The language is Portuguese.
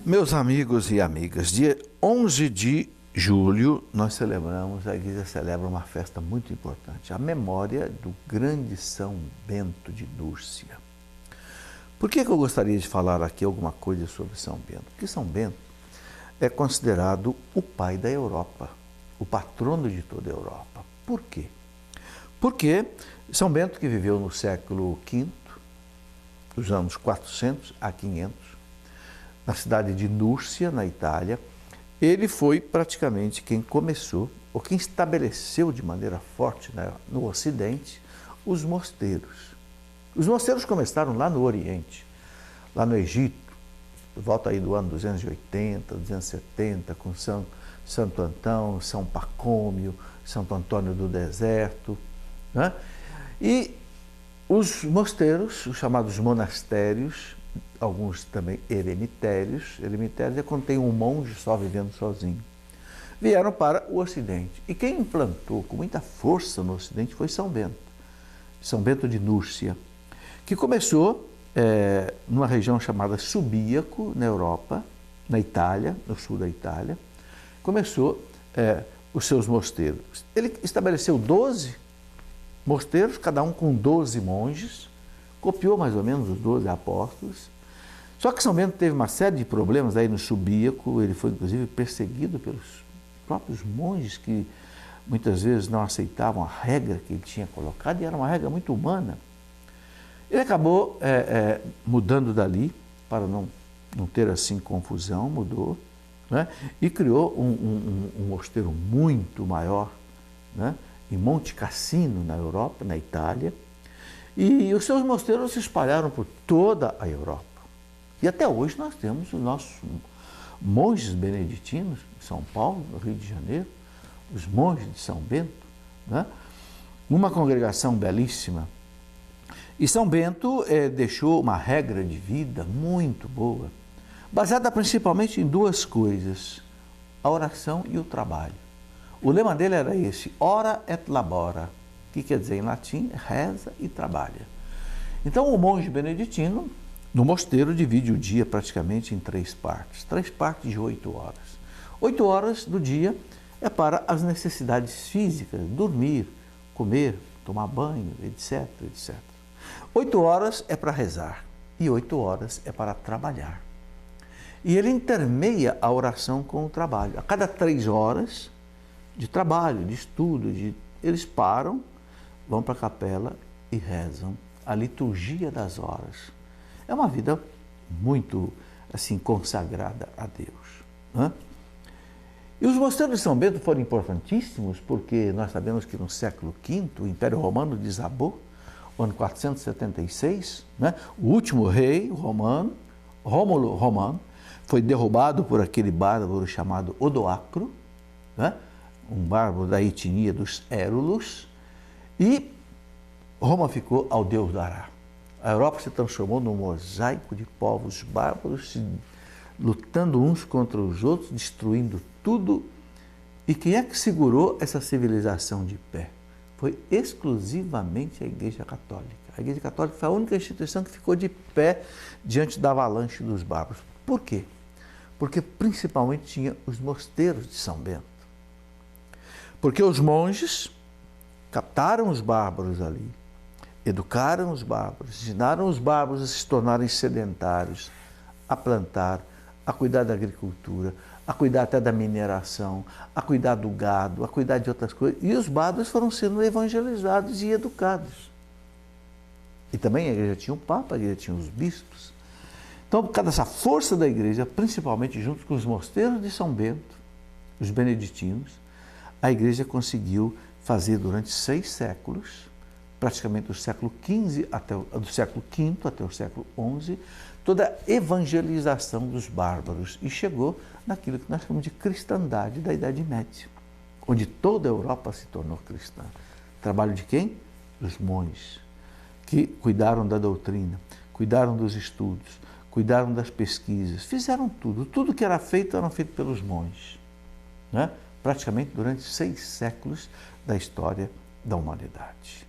Meus amigos e amigas, dia 11 de julho a igreja celebra uma festa muito importante, a memória do grande São Bento de Núrcia. Por que eu gostaria de falar aqui alguma coisa sobre São Bento? Porque São Bento é considerado o pai da Europa, o patrono de toda a Europa. Por quê? Porque São Bento, que viveu no século V, dos anos 400 a 500, na cidade de Núrcia, na Itália, ele foi praticamente quem começou, ou quem estabeleceu de maneira forte, né, no Ocidente, os mosteiros. Os mosteiros começaram lá no Oriente, lá no Egito, por volta aí do ano 280, 270, com Santo Antão, São Pacômio, Santo Antônio do Deserto, né? E os mosteiros, os chamados monastérios, alguns também eremitérios é quando tem um monge só vivendo sozinho, vieram para o Ocidente. E quem implantou com muita força no Ocidente foi São Bento de Núrcia, que começou numa região chamada Subíaco, na Europa, na Itália, no sul da Itália, começou os seus mosteiros. Ele estabeleceu 12 mosteiros, cada um com 12 monges, copiou mais ou menos os 12 apóstolos. Só que São Bento teve uma série de problemas aí no Subíaco, ele foi inclusive perseguido pelos próprios monges que muitas vezes não aceitavam a regra que ele tinha colocado, e era uma regra muito humana. Ele acabou mudando dali, para não ter assim confusão, mudou, né? E criou um mosteiro muito maior, né? Em Monte Cassino, na Europa, na Itália, e os seus mosteiros se espalharam por toda a Europa. E até hoje nós temos os nossos monges beneditinos, em São Paulo, no Rio de Janeiro, os monges de São Bento, né? Uma congregação belíssima. E São Bento deixou uma regra de vida muito boa, baseada principalmente em duas coisas: a oração e o trabalho. O lema dele era esse: ora et labora, que quer dizer em latim, reza e trabalha. Então o monge beneditino, no mosteiro, divide o dia praticamente em 3 partes de 8 horas. 8 horas do dia é para as necessidades físicas, dormir, comer, tomar banho, etc, etc. 8 horas é para rezar e 8 horas é para trabalhar. E ele intermeia a oração com o trabalho. A cada 3 horas de trabalho, de estudo, eles param, vão para a capela e rezam a liturgia das horas. É uma vida muito assim consagrada a Deus, né? E os mosteiros de São Bento foram importantíssimos porque nós sabemos que no século V o Império Romano desabou, no ano 476, né? O último rei romano, Rômulo Romano, foi derrubado por aquele bárbaro chamado Odoacro, né? Um bárbaro da etnia dos Érulos, e Roma ficou ao Deus dará. A Europa se transformou num mosaico de povos bárbaros, lutando uns contra os outros, destruindo tudo. E quem é que segurou essa civilização de pé? Foi exclusivamente a Igreja Católica. A Igreja Católica foi a única instituição que ficou de pé diante da avalanche dos bárbaros. Por quê? Porque principalmente tinha os mosteiros de São Bento. Porque os monges captaram os bárbaros ali, educaram os bárbaros, ensinaram os bárbaros a se tornarem sedentários, a plantar, a cuidar da agricultura, a cuidar até da mineração, a cuidar do gado, a cuidar de outras coisas. E os bárbaros foram sendo evangelizados e educados. E também a igreja tinha o Papa, a igreja tinha os bispos. Então, por causa dessa força da igreja, principalmente junto com os mosteiros de São Bento, os beneditinos, a igreja conseguiu fazer durante 6 séculos, praticamente do século V até o século XI, toda a evangelização dos bárbaros, e chegou naquilo que nós chamamos de cristandade da Idade Média, onde toda a Europa se tornou cristã. Trabalho de quem? Dos monges, que cuidaram da doutrina, cuidaram dos estudos, cuidaram das pesquisas, fizeram tudo que era feito pelos monges, né? Praticamente durante 6 séculos da história da humanidade.